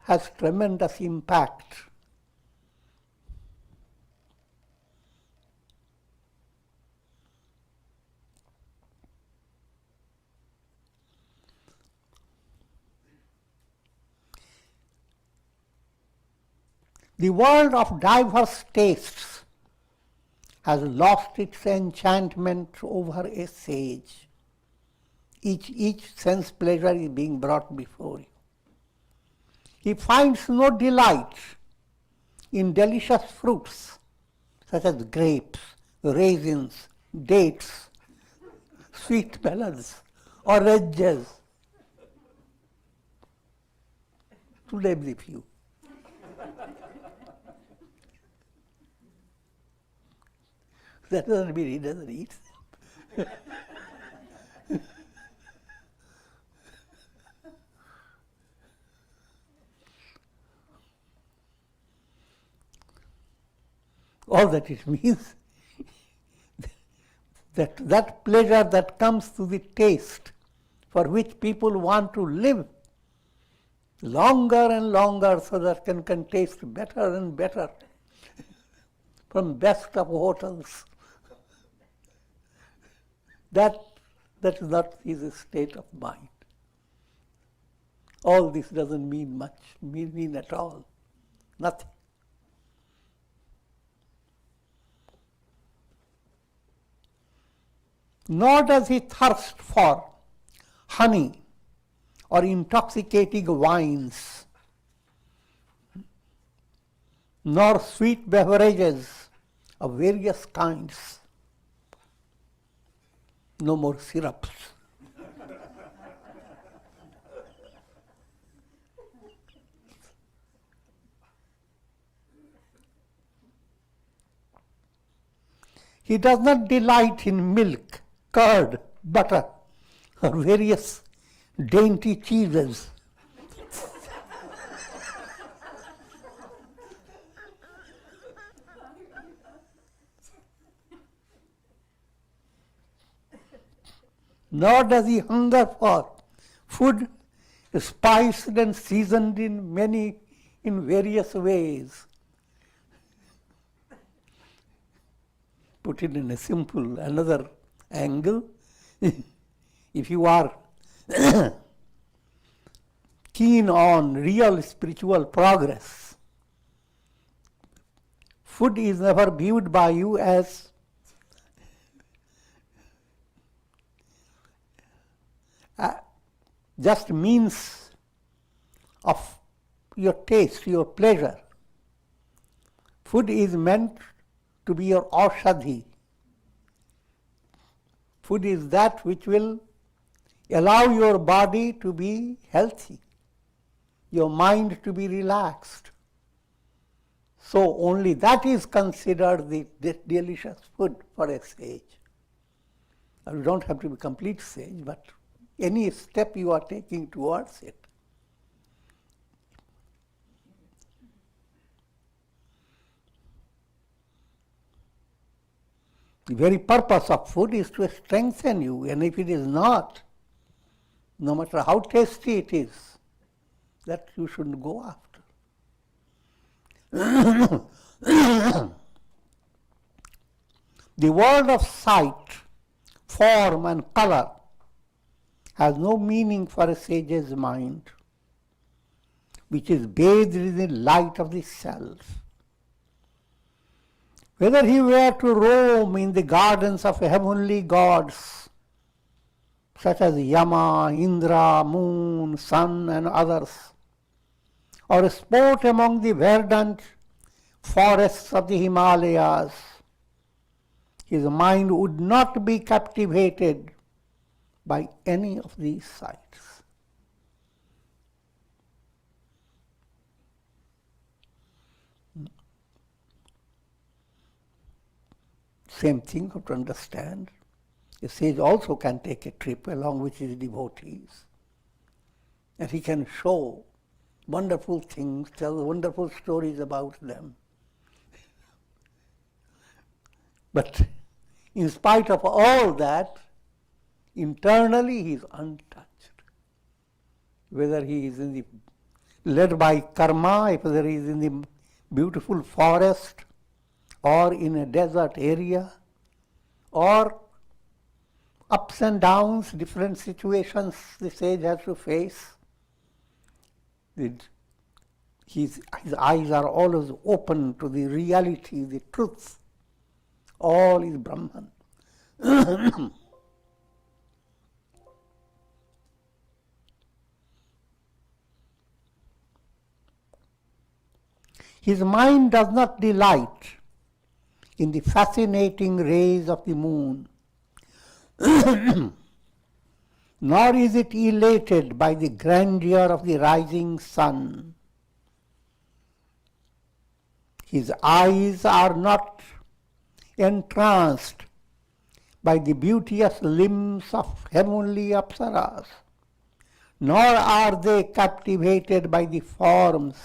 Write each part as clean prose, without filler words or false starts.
has tremendous impact. The world of diverse tastes has lost its enchantment over a sage. Each sense pleasure is being brought before you. He finds no delight in delicious fruits such as grapes, raisins, dates, sweet melons, oranges, to name the few. That doesn't mean he doesn't eat them. All that it means that pleasure that comes to the taste for which people want to live longer and longer so that can taste better and better from best of hotels. That is not his state of mind. All this doesn't mean much, mean at all, nothing. Nor does he thirst for honey or intoxicating wines, nor sweet beverages of various kinds. No more syrups. He does not delight in milk, curd, butter, or various dainty cheeses. Nor does he hunger for food spiced and seasoned in various ways. Put it in a simple, another angle. If you are keen on real spiritual progress, food is never viewed by you as just means of your taste, your pleasure. Food is meant to be your aushadhi. Food is that which will allow your body to be healthy, your mind to be relaxed. So only that is considered the delicious food for a sage. You don't have to be a complete sage, but any step you are taking towards it. The very purpose of food is to strengthen you, and if it is not, no matter how tasty it is, that you shouldn't go after. The world of sight, form and color has no meaning for a sage's mind, which is bathed in the light of the self. Whether he were to roam in the gardens of heavenly gods, such as Yama, Indra, moon, sun and others, or sport among the verdant forests of the Himalayas, his mind would not be captivated by any of these sights. Same thing to understand. A sage also can take a trip along with his devotees, and he can show wonderful things, tell wonderful stories about them. But in spite of all that, internally he is untouched. Whether he is in the led by karma, if there is in the beautiful forest or in a desert area, or ups and downs, different situations the sage has to face. His eyes are always open to the reality, the truth. All is Brahman. His mind does not delight in the fascinating rays of the moon, nor is it elated by the grandeur of the rising sun. His eyes are not entranced by the beauteous limbs of heavenly apsaras, nor are they captivated by the forms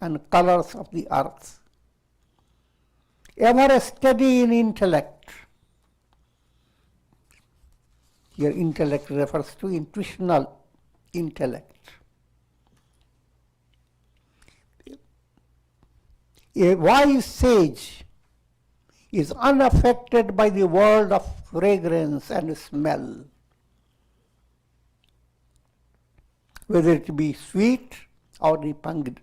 and colors of the earth. Ever steady in intellect, here intellect refers to intuitional intellect. A wise sage is unaffected by the world of fragrance and smell, whether it be sweet or repugnant.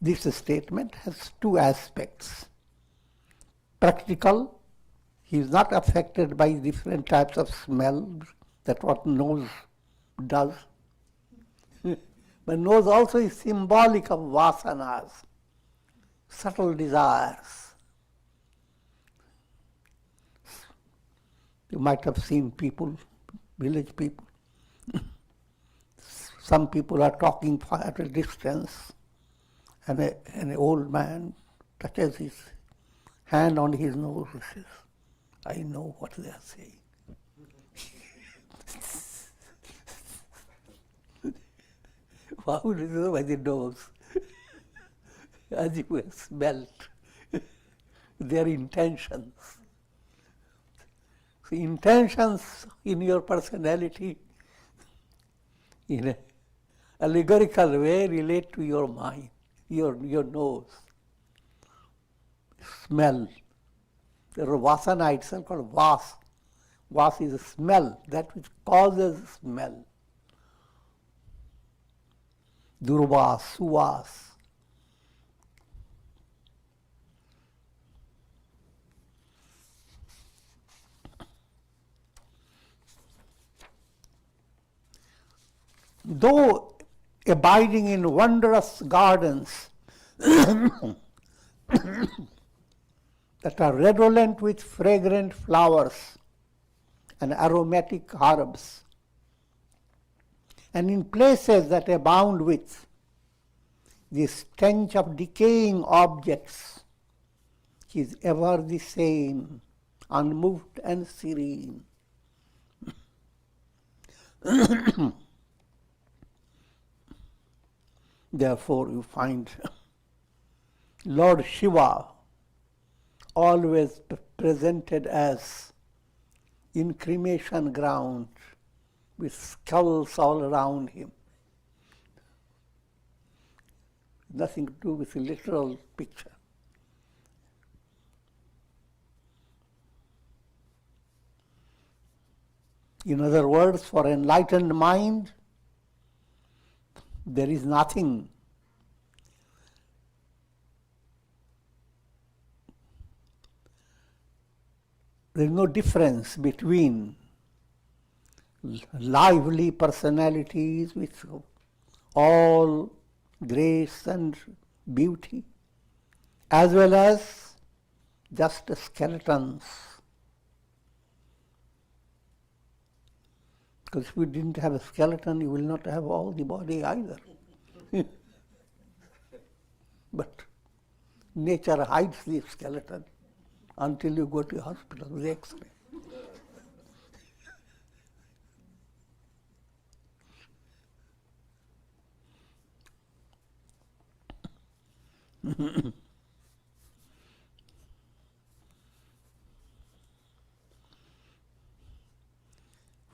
This statement has two aspects. Practical, he is not affected by different types of smell, that what nose does. But nose also is symbolic of vasanas, subtle desires. You might have seen people, village people. Some people are talking at a distance, and an old man touches his hand on his nose and says, I know what they are saying. How do you know by the nose? As you have smelt their intentions. So intentions in your personality, in an allegorical way, relate to your mind, your nose. Smell. There are vasana itself called vas. Vas is a smell, that which causes smell. Durvas, suvas. Though abiding in wondrous gardens that are redolent with fragrant flowers and aromatic herbs, and in places that abound with the stench of decaying objects, he is ever the same, unmoved and serene. Therefore, you find Lord Shiva always presented as in cremation ground with skulls all around him. Nothing to do with the literal picture. In other words, for enlightened mind, there is nothing. There is no difference between lively personalities with all grace and beauty, as well as just skeletons. Because if you didn't have a skeleton, you will not have all the body either. But nature hides the skeleton until you go to the hospital with the X-ray.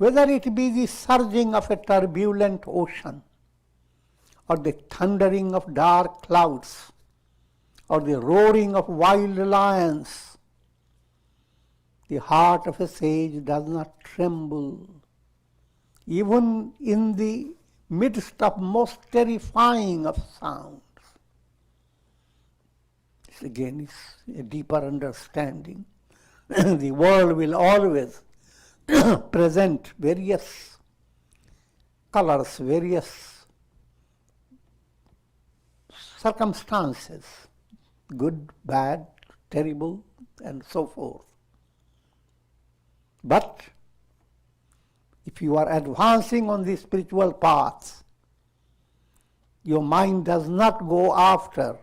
whether it be the surging of a turbulent ocean, or the thundering of dark clouds, or the roaring of wild lions, the heart of a sage does not tremble, even in the midst of most terrifying of sounds. This again is a deeper understanding. The world will always present various colors, various circumstances, good, bad, terrible, and so forth. But if you are advancing on the spiritual path, your mind does not go after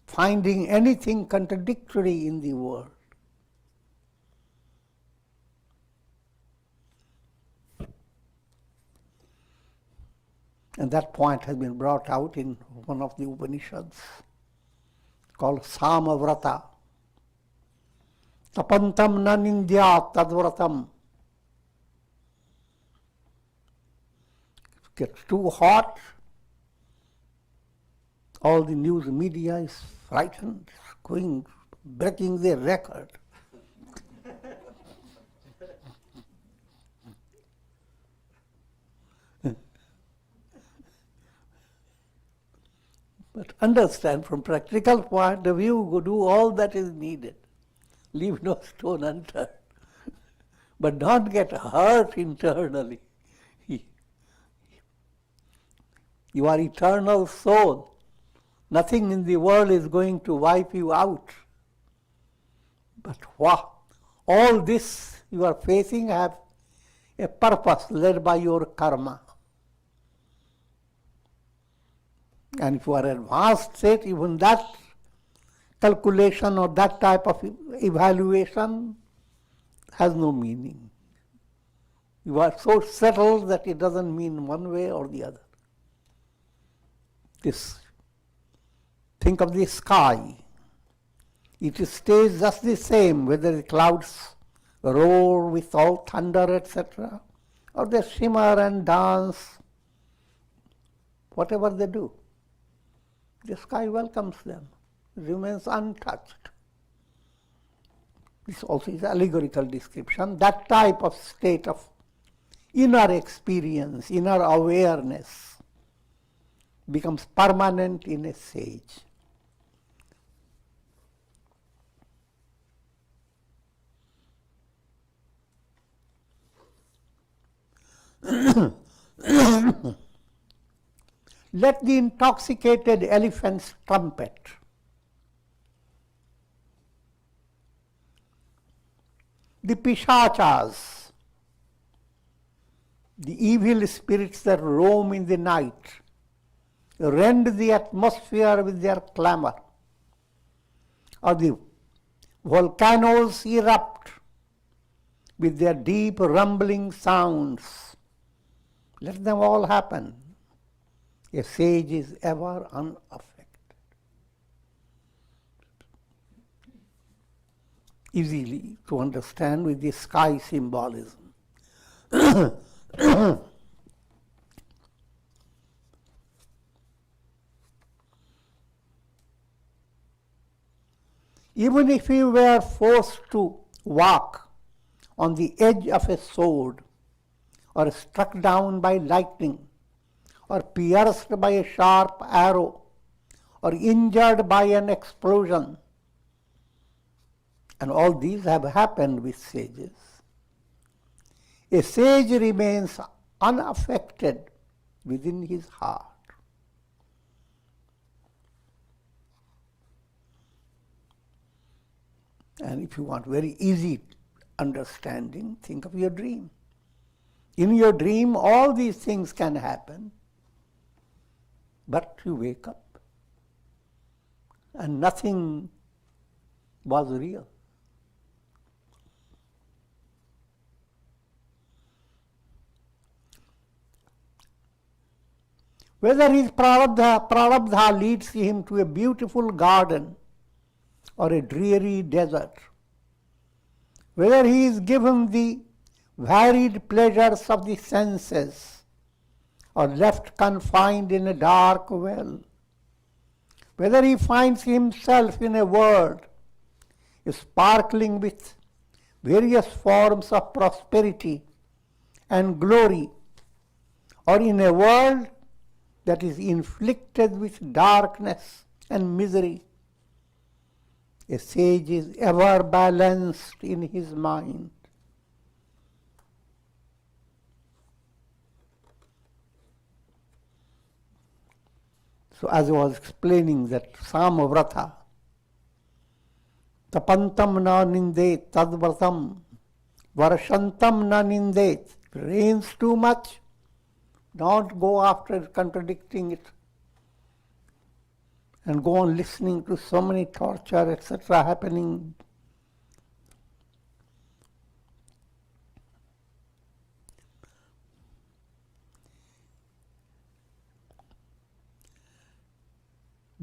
finding anything contradictory in the world. And that point has been brought out in one of the Upanishads called Samavrata. Tapantam na nindyat tadvratam. If it gets too hot, all the news media is frightened, breaking their record. But understand, from practical point of view, do all that is needed. Leave no stone unturned. But don't get hurt internally. You are eternal soul. Nothing in the world is going to wipe you out. But wow, all this you are facing have a purpose led by your karma. And if you are advanced state, even that calculation or that type of evaluation has no meaning. You are so settled that it doesn't mean one way or the other. Think of the sky. It stays just the same, whether the clouds roar with all thunder, etc., or they shimmer and dance, whatever they do. The sky welcomes them, remains untouched. This also is allegorical description. That type of state of inner experience, inner awareness becomes permanent in a sage. Let the intoxicated elephants trumpet. The pishachas, the evil spirits that roam in the night, rend the atmosphere with their clamor, or the volcanoes erupt with their deep rumbling sounds. Let them all happen. A sage is ever unaffected. Easily to understand with the sky symbolism. Even if you were forced to walk on the edge of a sword, or struck down by lightning, or pierced by a sharp arrow, or injured by an explosion, and all these have happened with sages, a sage remains unaffected within his heart. And if you want very easy understanding, think of your dream. In your dream, all these things can happen, but you wake up and nothing was real. Whether his prarabdha leads him to a beautiful garden or a dreary desert, whether he is given the varied pleasures of the senses, or left confined in a dark well. Whether he finds himself in a world sparkling with various forms of prosperity and glory, or in a world that is inflicted with darkness and misery, a sage is ever balanced in his mind. So as I was explaining that Samavrata, tapantam na nindet tadvratam, varshantam na nindet. It rains too much, don't go after contradicting it and go on listening to so many torture, etc. happening.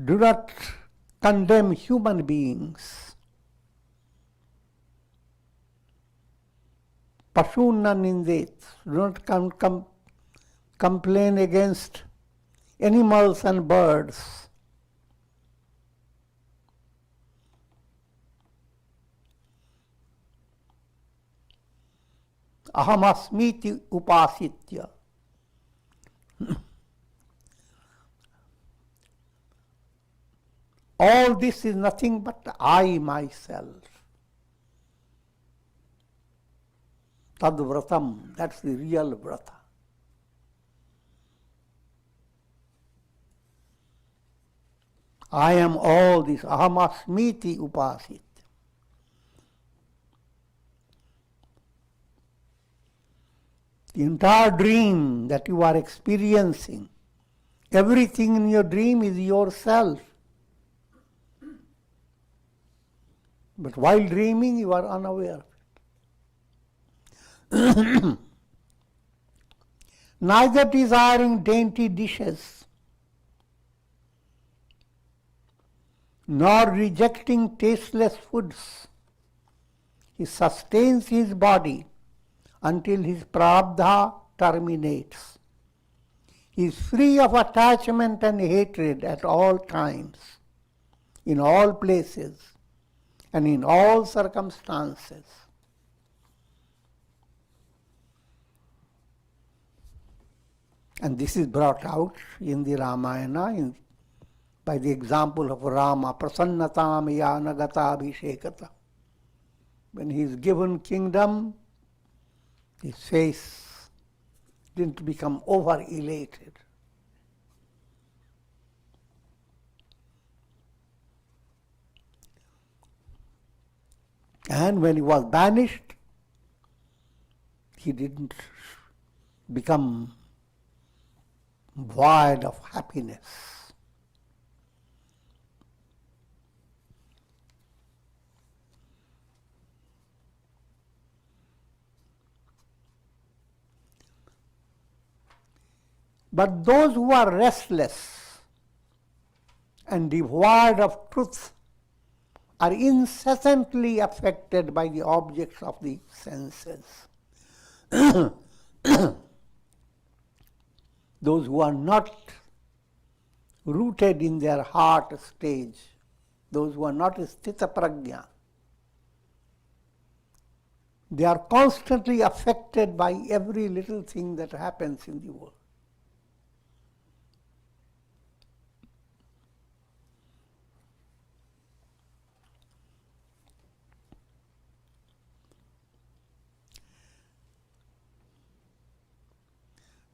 Do not condemn human beings. Pashuna nindet. Do not complain against animals and birds. Ahamasmiti upasitya. All this is nothing but I myself. Tadvratam, that's the real vrata. I am all this. Ahamasmiti upasit. The entire dream that you are experiencing, everything in your dream is yourself. But while dreaming, you are unaware. Neither desiring dainty dishes, nor rejecting tasteless foods, he sustains his body until his prarabdha terminates. He is free of attachment and hatred at all times, in all places, and in all circumstances. And this is brought out in the Ramayana by the example of Rama, prasannatam yanagata abhishekata. When he is given kingdom, his face didn't become over-elated. And when he was banished, he didn't become void of happiness. But those who are restless and devoid of truth are incessantly affected by the objects of the senses. Those who are not rooted in their heart stage, those who are not sthita prajna, they are constantly affected by every little thing that happens in the world.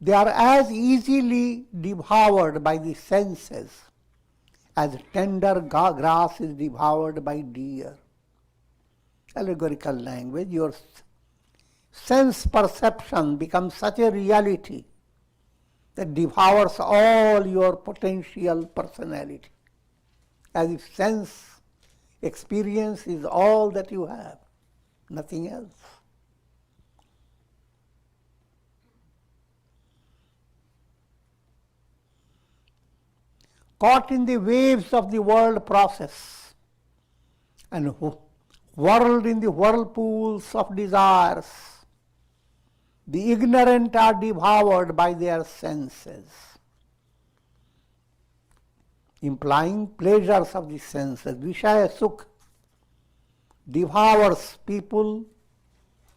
They are as easily devoured by the senses as tender grass is devoured by deer. Allegorical language, your sense perception becomes such a reality that devours all your potential personality, as if sense experience is all that you have, nothing else. Caught in the waves of the world process and whirled in the whirlpools of desires, The ignorant are devoured by their senses, implying pleasures of the senses. Vishaya Sukh devours people,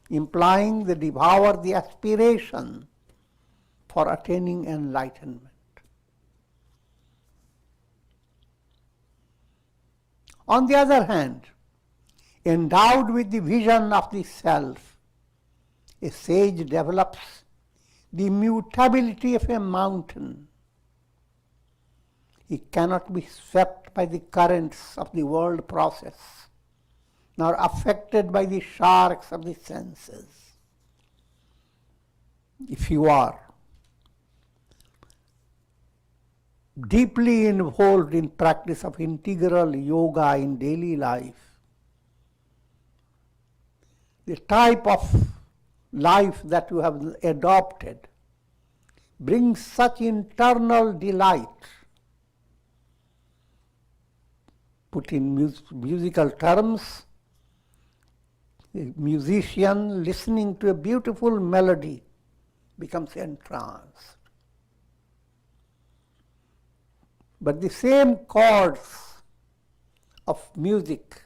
implying they devour the aspiration for attaining enlightenment. On the other hand, endowed with the vision of the self, a sage develops the mutability of a mountain. He cannot be swept by the currents of the world process, nor affected by the sharks of the senses. If you are deeply involved in practice of integral yoga in daily life, the type of life that you have adopted brings such internal delight. Put in musical terms, a musician listening to a beautiful melody becomes entranced. But the same chords of music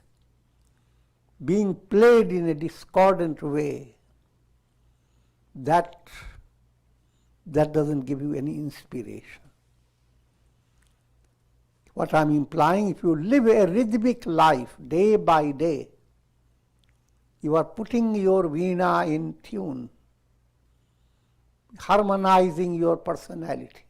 being played in a discordant way, that doesn't give you any inspiration. What I'm implying, if you live a rhythmic life day by day, you are putting your veena in tune, harmonizing your personality.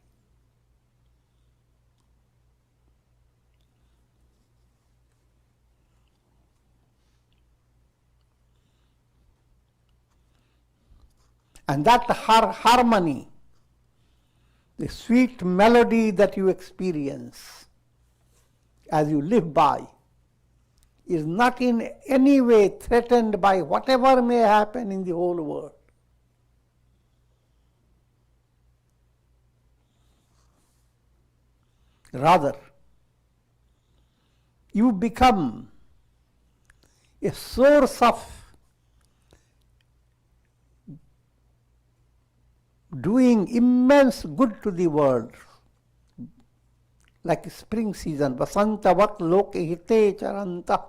And that harmony, the sweet melody that you experience as you live by, is not in any way threatened by whatever may happen in the whole world. Rather, you become a source of doing immense good to the world, like spring season, vasantavat loke hite charanta.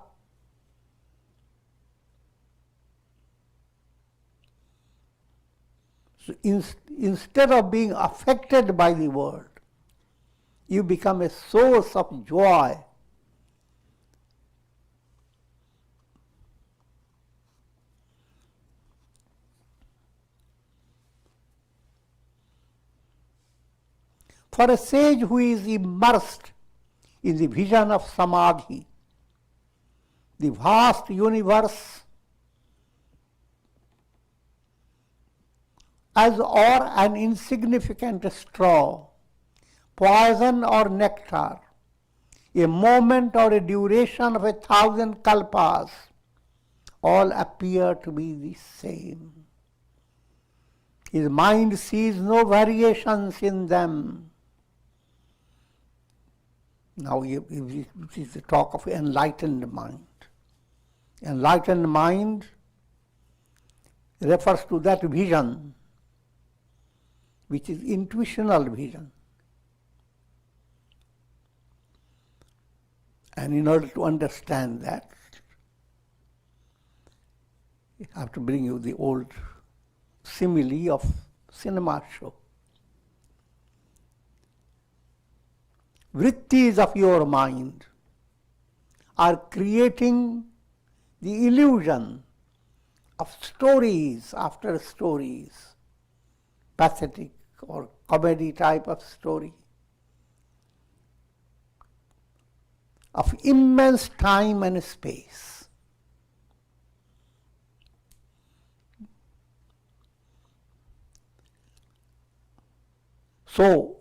So instead of being affected by the world, you become a source of joy. For a sage who is immersed in the vision of samadhi, the vast universe as or an insignificant straw, poison or nectar, a moment or a duration of 1,000 kalpas, all appear to be the same. His mind sees no variations in them. Now it is the talk of enlightened mind. Enlightened mind refers to that vision which is intuitional vision. And in order to understand that, I have to bring you the old simile of cinema show. Vrittis of your mind are creating the illusion of stories after stories, pathetic or comedy type of story, of immense time and space. So,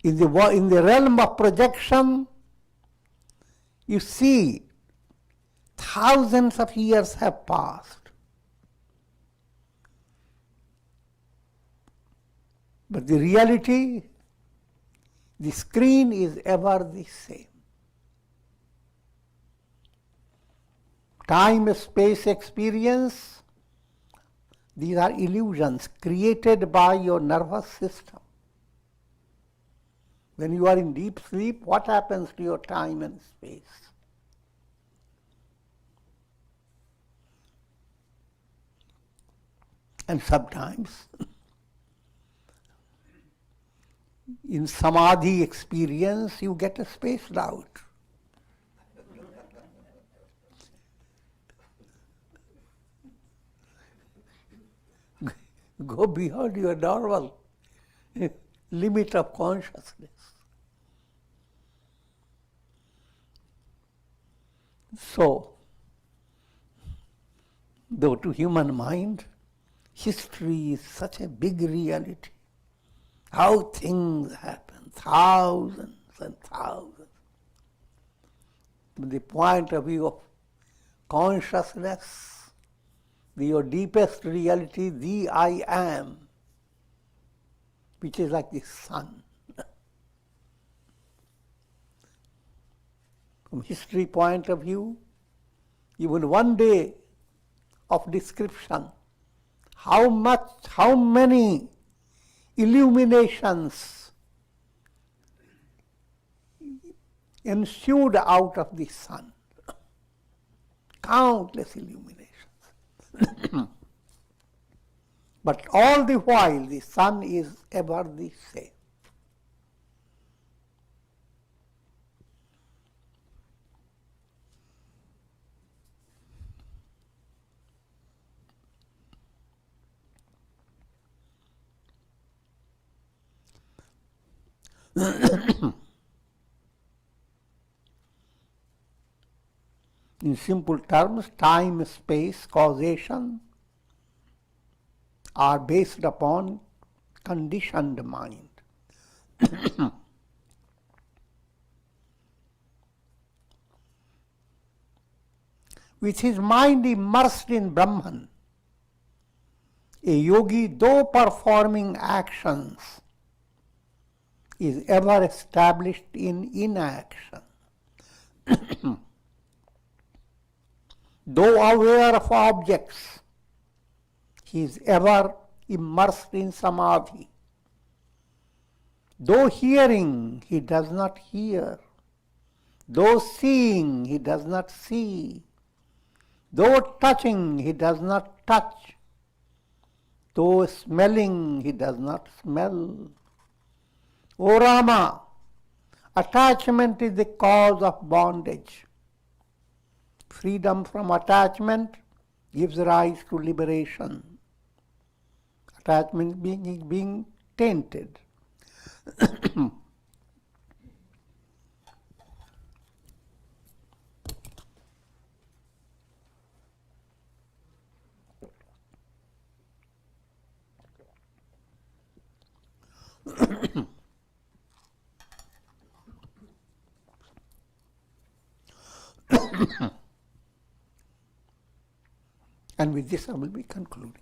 in the realm of projection, you see thousands of years have passed. But the reality, the screen is ever the same. Time-space experience, These are illusions created by your nervous system. When you are in deep sleep, what happens to your time and space? And sometimes, in samadhi experience, you get spaced out. Go beyond your normal limit of consciousness. So, though to human mind, history is such a big reality. How things happen, thousands and thousands. From the point of view of consciousness, your deepest reality, the I am, which is like the sun. From history point of view, even one day of description, how many illuminations ensued out of the sun. Countless illuminations. But all the while the sun is ever the same. In simple terms, time, space, causation are based upon conditioned mind. With his mind immersed in Brahman, a yogi, though performing actions, is ever established in inaction. Though aware of objects, he is ever immersed in samadhi. Though hearing, he does not hear. Though seeing, he does not see. Though touching, he does not touch. Though smelling, he does not smell. O Rama, attachment is the cause of bondage. Freedom from attachment gives rise to liberation. Attachment being tainted. And with this I will be concluding.